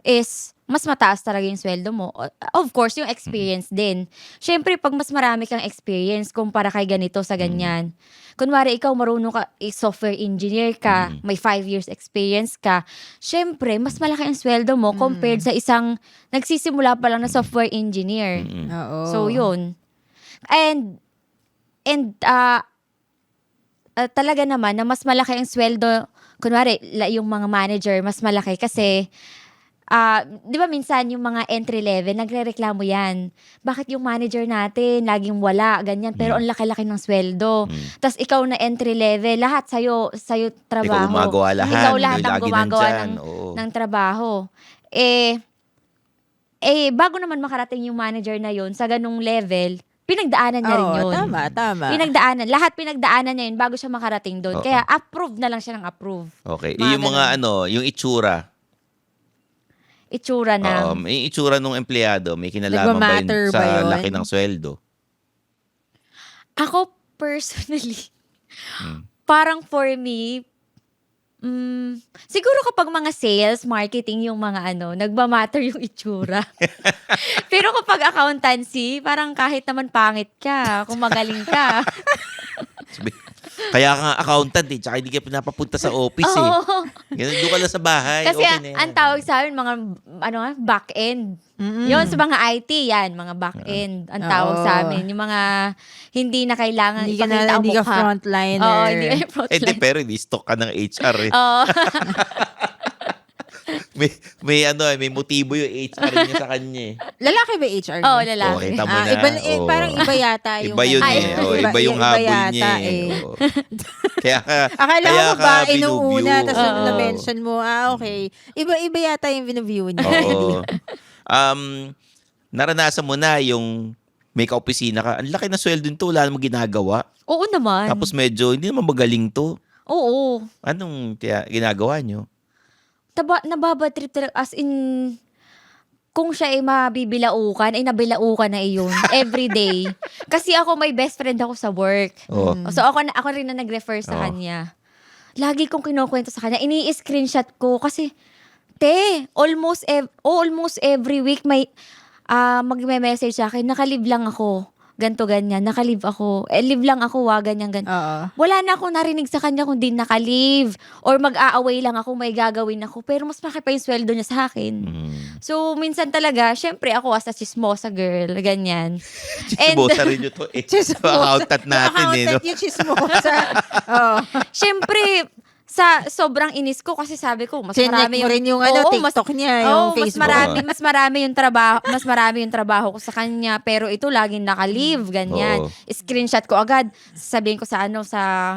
is mas mataas talaga yung sweldo mo. Of course, yung experience din. Siyempre, pag mas marami kang experience kumpara kay ganito sa ganyan. Kunwari, ikaw marunong ka, software engineer ka, may 5 years experience ka, siyempre, mas malaki ang sweldo mo compared sa isang nagsisimula pa lang na software engineer. Oo. So, yun. And talaga naman na mas malaki ang sweldo, kunwari, yung mga manager, mas malaki kasi, di ba minsan yung mga entry level, nagre-reklamo yan. Bakit yung manager natin, laging wala, ganyan, pero ang laki-laki ng sweldo. Tapos ikaw na entry level, lahat sa'yo trabaho. Ikaw gumagawa lahat. Ikaw lahat Ikaw ang lagi gumagawa nandyan. Oo. ng trabaho. Bago naman makarating yung manager na yun sa ganung level, pinagdaanan niya rin Oo, yun. tama. Lahat pinagdaanan niya yun bago siya makarating doon. Oo. Kaya approve na lang siya ng approve. Okay. Mga Yung mga yung itsura. Itsura na. Yung itsura ng empleyado, may kinalaman ba Nagmamatter yun sa ba yun? laki ng sweldo? Ako personally, parang for me, siguro kapag mga sales, marketing yung mga nagmamatter yung itsura. Pero kapag accountancy, parang kahit naman pangit ka, kung magaling ka. Kaya ka nga accountant tsaka hindi ka pinapapunta sa office Oo. Ganun, doon ka lang sa bahay. Kasi okay na yan. ang tawag sa amin, mga back-end. Yun, sa mga IT, yan, mga back-end. Ang tawag Oo. sa amin. Yung mga hindi na kailangan Hindi ka ipakita ang hindi ka mukha. frontliner. Oo, hindi ka Hindi, frontline. pero hindi stock ka ng HR eh. Oo. may motibo yung HR niya sa kanya eh. Lalaki ba HR? Oo, niya? lalaki. Okay, tama na. Iba, Oo. parang iba yata yung... Iba yun Ay, eh. Iba yung iba habol yata niya eh. Oo. Kaya Akala kaya ko ka babae nung binuview. una, tapos Oo. na-mention mo, okay. Iba yata yung binuview niya. Oo. Naranasan mo na yung may ka-opisina ka. Ang laki na sweldo nito, wala namang ginagawa. Oo naman. Tapos medyo, hindi naman magaling to. Oo. Anong ginagawa nyo? Nababatrip talaga. As in, kung siya ay mabibilaukan, ay nabilaukan na iyon. Every day. Kasi ako, may best friend ako sa work. Oo. So ako rin na nag-refer sa Oo. kanya. Lagi kong kinukwento sa kanya. Ini-screenshot ko kasi, almost every week may magme-message sa akin, nakalib lang ako. Ganto ganyan, nakalib ako. Live lang ako, ganyan. Oo. Wala na akong narinig sa kanya kung di nakalive. Or mag-aaway lang ako, may gagawin ako. Pero mas malaki pa yung sweldo niya sa akin. So, minsan talaga, syempre ako as a chismosa girl, ganyan. Chismosa rin nyo to eh. Accountant natin eh. No? Accountant yung chismosa. Oo. Syempre, sa sobrang inis ko kasi sabi ko, mas Chinek marami mo rin yung TikTok niya, yung Facebook. mas marami yung trabaho ko sa kanya, pero ito laging naka-leave, ganyan. Oo. Screenshot ko agad, sabihin ko sa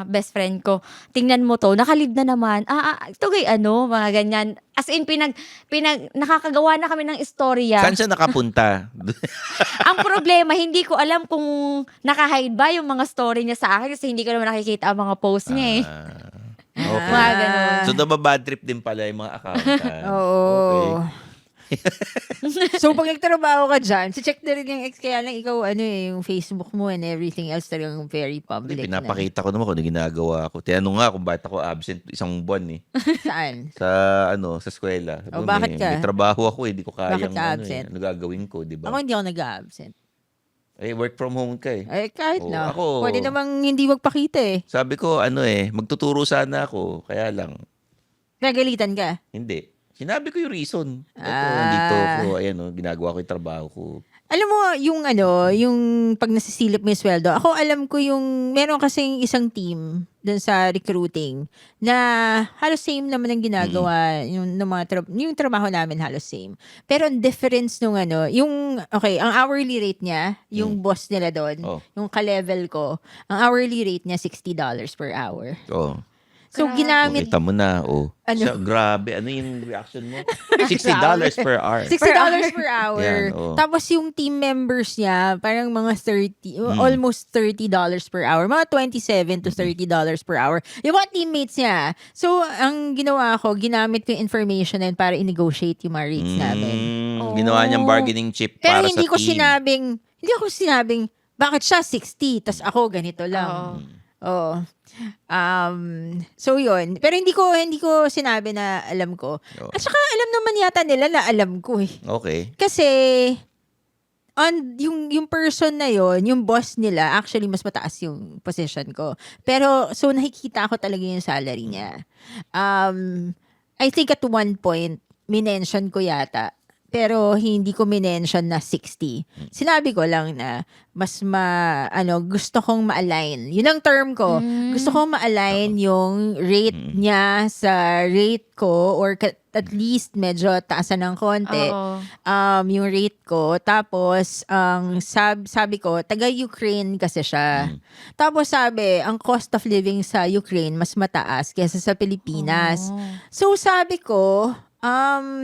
best friend ko, tingnan mo to, naka-leave na naman. Ito mga ganyan. As in, nakakagawa na kami ng istorya. Saan siya nakapunta? Ang problema, hindi ko alam kung naka-hide ba yung mga story niya sa akin kasi hindi ko naman nakikita ang mga post niya eh. Okay. Mga ganun. So, nababad trip din pala yung mga accountant. Oo. Okay. So, pag nagtrabaho ka dyan, check na rin yung ex, kaya lang ikaw, yung Facebook mo and everything else talagang very public na. Pinapakita ko naman kung ano ginagawa ko. Tinanong nga kung bakit ako absent isang buwan Saan? sa eskwela. O, bakit ka? May trabaho ako, hindi ko Bakit kayang ka absent? ano gagawin ko, di ba? Ako hindi ako nag-absent. Work from home ka eh. Kahit Oo, na. ako- Pwede namang hindi magpakita eh. Sabi ko, magtuturo sana ako. Kaya lang, Nagalitan ka. hindi. Sinabi ko yung reason. Ito, Ah. dito ako, ginagawa ko yung trabaho ko. Alam mo, yung pag nasisilip mo yung sweldo, ako alam ko meron kasing isang team dun sa recruiting na halos same naman ang ginagawa yung trabaho namin halos same. Pero ang difference ang hourly rate niya, yung boss nila doon, Oh. yung ka-level ko, ang hourly rate niya $60 per hour. Oh. So, Grabe. ginamit Kita mo na, Ano? Siya, grabe. Ano yung reaction mo? $60 per hour. $60 per hour. Yan, oo. Tapos yung team members niya, parang mga almost $30 per hour. Mga $27 to $30 per hour. Yung mga teammates niya. So, ang ginawa ko, ginamit ko yung information na yun para i-negotiate yung mga rates namin. Ginawa niyang bargaining chip Pero para hindi sa ko team. sinabing, bakit siya 60, tas ako ganito lang. Oo. So yun. Pero hindi ko sinabi na alam ko. Oo. At saka alam naman yata nila na alam ko eh. Okay. Kasi yung person na yon, yung boss nila, actually mas mataas yung position ko. Pero so nakikita ko talaga yung salary niya. I think at one point minention ko yata, pero hindi ko minention na 60. Sinabi ko lang na gusto kong ma-align. Yun ang term ko. Gusto kong ma-align yung rate niya sa rate ko or at least medyo taasan ng konti. Oo. Yung rate ko. Tapos, sabi ko, taga-Ukraine kasi siya. Tapos sabi, ang cost of living sa Ukraine mas mataas kaysa sa Pilipinas. So sabi ko,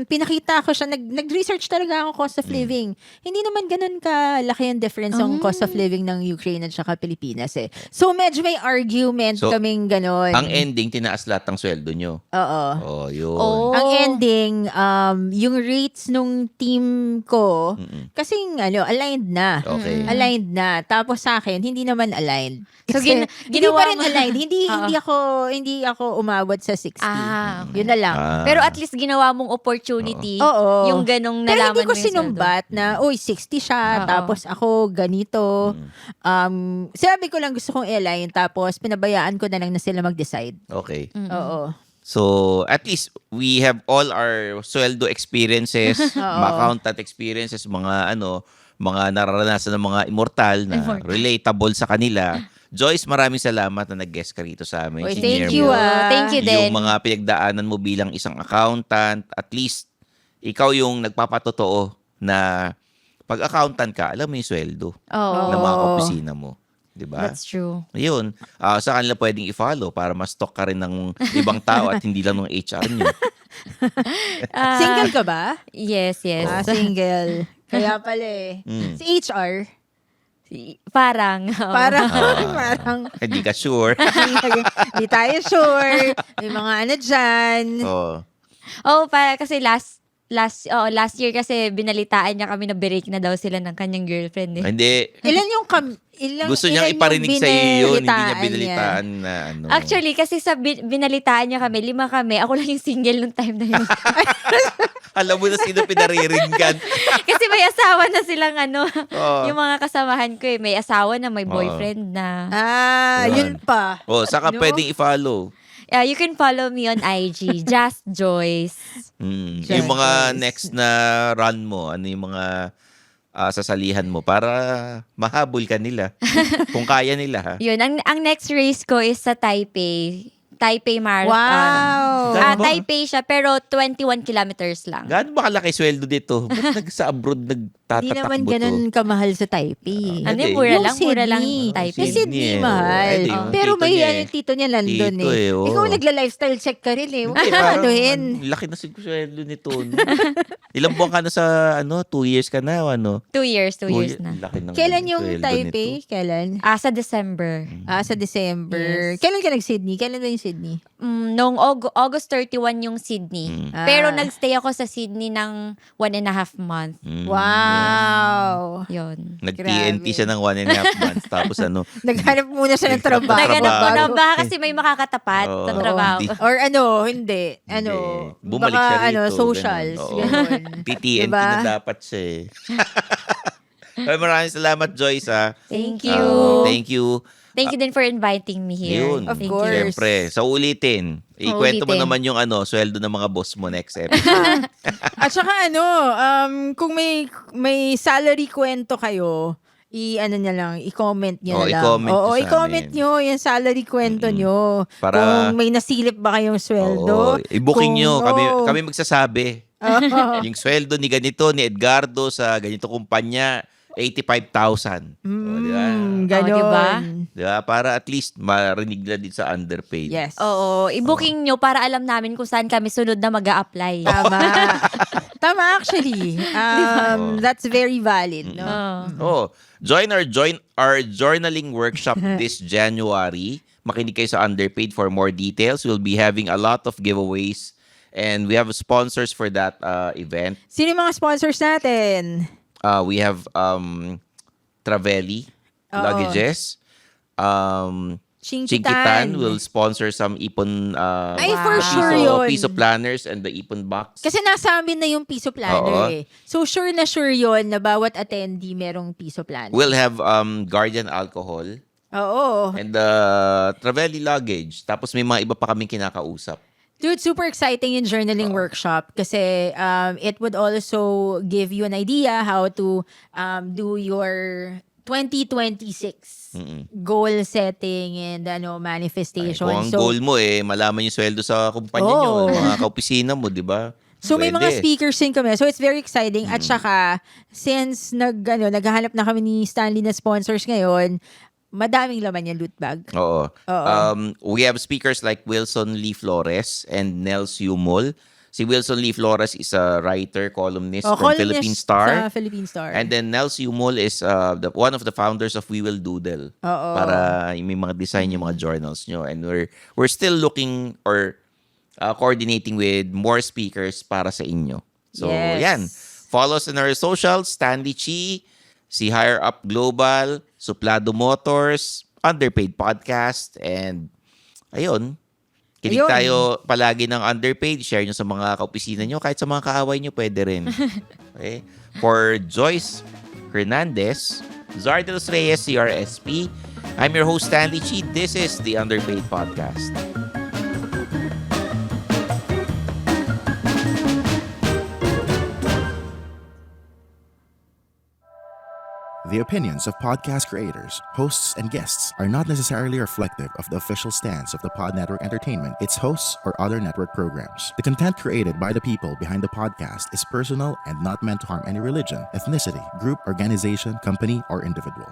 pinakita ko siya, nag-research talaga ako cost of living. Hindi naman ganun kalaki ang difference ang cost of living ng Ukraine at saka Pilipinas eh. So medyo may argument So, kaming ganun. Ang ending, tinaas lahat ng sweldo nyo. Oo. Oh, yun. Oh. Ang ending, yung rates nung team ko, kasing aligned na. Okay. Aligned na. Tapos sa akin, hindi naman aligned. So, Kasi hindi ginawa pa rin mo- aligned. Oo. Hindi ako umabot sa 60. Okay. Yun na lang. Pero at least ginawa mong opportunity. Oo. Yung ganong Pero nalaman hindi ko mo yung sinumbat na, 60 siya, Oo. tapos ako ganito. Sabi ko lang gusto kong align, tapos pinabayaan ko na lang na sila mag-decide. Okay. Oo. So, at least we have all our sweldo experiences, mga accountant experiences, mga nararanasan ng mga immortal na relatable sa kanila. Joyce, maraming salamat na nag-guest ka rito sa amin. Oy, Sinare thank you, mo Thank you din. yung mga pinagdaanan mo bilang isang accountant. At least, ikaw yung nagpapatotoo na pag accountant ka, alam mo yung sweldo Oo. ng mga opisina mo. Diba? That's true. Ayun. Sa kanila pwedeng i-follow para ma-stalk ka rin ng ibang tao at hindi lang ng HR nyo. Single ka ba? Yes, yes. Single. Kaya pala eh. Si HR, Parang. oo. parang, Hindi ka sure. hindi tayo sure. May mga dyan. Oh. Kasi last year kasi binalitaan niya kami na break na daw sila ng kanyang girlfriend eh. Hindi. Ilan Gusto niyang yung iparinig sa iyo yun. Hindi niya binalitaan binalitaan na ano. Actually, kasi sa binalitaan niya kami, 5 kami. Ako lang yung single nung time na yun. Alam mo na sino pinariringgan. Kasi may asawa na silang Oo. yung mga kasamahan ko eh. May asawa na, may boyfriend na. Yun pa. Saka No? pwedeng i-follow. You can follow me on IG, Just Joyce. Yung mga next na run mo, ano yung mga sasalihan mo para mahabol ka nila. Kung kaya nila ha. Yun, ang next race ko is sa Taipei Marathon. Wow. Gaano ba? Taipei siya, pero 21 kilometers lang. Gaano ba kalaki sweldo dito? Ba't sa abroad Hindi nagtatatakbo naman to? ganun kamahal sa Taipei. Hindi. Mura Yung lang, mura lang Sydney. Taipei. Yung Sydney, eh. mahal. Hindi, yung Pero tito may niya eh. tito niya nandun Tito eh. oo. Ikaw nagla-lifestyle check ka rin eh. Huwag Hindi, ka parang anuhin. laki na sweldo nito. No? Ilang buwan ka na sa 2 years ka na o ano? 2 years na. Laki ng Kailan yung sweldo Taipei? nito. Kailan? Sa December. Sa December. Yes. Kailan ka nag-Sydney? Kailan ba yung Sydney? Sydney? Noong August 31 yung Sydney. Pero nagstay ako sa Sydney ng 1.5 month. Wow. Yun. Nag-TNT siya ng 1.5 months. Tapos ano, Naghanap muna siya ng trabaho. Naghanap ko na Trabaho. baka kasi may makakatapat Oo. sa trabaho. Hindi. Or hindi. Bumalik Baka, siya rito. socials. Ganun. Oo. Ganun. TTNT Diba? na dapat siya eh. Ay, maraming salamat, Joyce, ha? Thank you. Thank you. Thank you din for inviting me here. Yun. Of Thank course. you. Siyempre, sa ulitin. Ikwento mo Ulitin. naman yung sweldo ng mga boss mo next episode. At saka kung may salary kwento kayo, i-comment nyo na lang. i-comment nyo sa i-comment amin. nyo yung salary kwento nyo. Para- Kung may nasilip ba kayong sweldo. Oo. I-booking nyo. Oo. Kami magsasabi. Yung sweldo ni ganito, ni Edgardo sa ganito kumpanya, 85,000. Diba? Ganon. diba? Diba? Para at least marinig na din sa underpaid. Yes. Oo, i-booking nyo para alam namin kung saan kami sunod na mag-a-apply. Tama. Tama actually. That's very valid. No? Oh, join our journaling workshop this January. Makinig kayo sa Underpaid for more details. We'll be having a lot of giveaways and we have sponsors for that event. Sino yung mga sponsors natin? We have Travelli Luggages. Chinkitan will sponsor some Ipon Ay, for Wow. sure yun. piso planners and the Ipon box. Kasi nasa amin na yung piso planner Oo. eh. So sure na sure yun na bawat attendee merong piso planner. We'll have Guardian Alcohol Oo. and Travelli Luggage. Tapos may mga iba pa kaming kinakausap. Dude, super exciting yung journaling workshop kasi it would also give you an idea how to do your 2026 goal setting and manifestation. Kung ang goal mo malaman yung sweldo sa kumpanya nyo, mga kaopisina mo, di ba? So may mga Pwede. speakers din kami. So it's very exciting. At saka, since naghahanap na kami ni Stanley na sponsors ngayon, madaming laman yung loot bag. Oo. We have speakers like Wilson Lee Flores and Nels Yumol. Si Wilson Lee Flores is a writer, columnist from Columnist Philippine Star. Sa Philippine Star. And then Nels Yumol is one of the founders of We Will Doodle. Oo. Para may mga design yung mga journals nyo. And we're still looking or coordinating with more speakers para sa inyo. So, Yes. yan. Follow us on our socials, Stanley Chi, si Higher Up Global, Suplado Motors, Underpaid Podcast, and ayun. Kinig Ayun. tayo palagi ng Underpaid. Share nyo sa mga kaopisina nyo. Kahit sa mga kaaway nyo, pwede rin. Okay? For Joyce Hernandez, Zardelos Reyes, CRSP, I'm your host, Stanley Chi. This is the Underpaid Podcast. The opinions of podcast creators, hosts, and guests are not necessarily reflective of the official stance of the Pod Network Entertainment, its hosts, or other network programs. The content created by the people behind the podcast is personal and not meant to harm any religion, ethnicity, group, organization, company, or individual.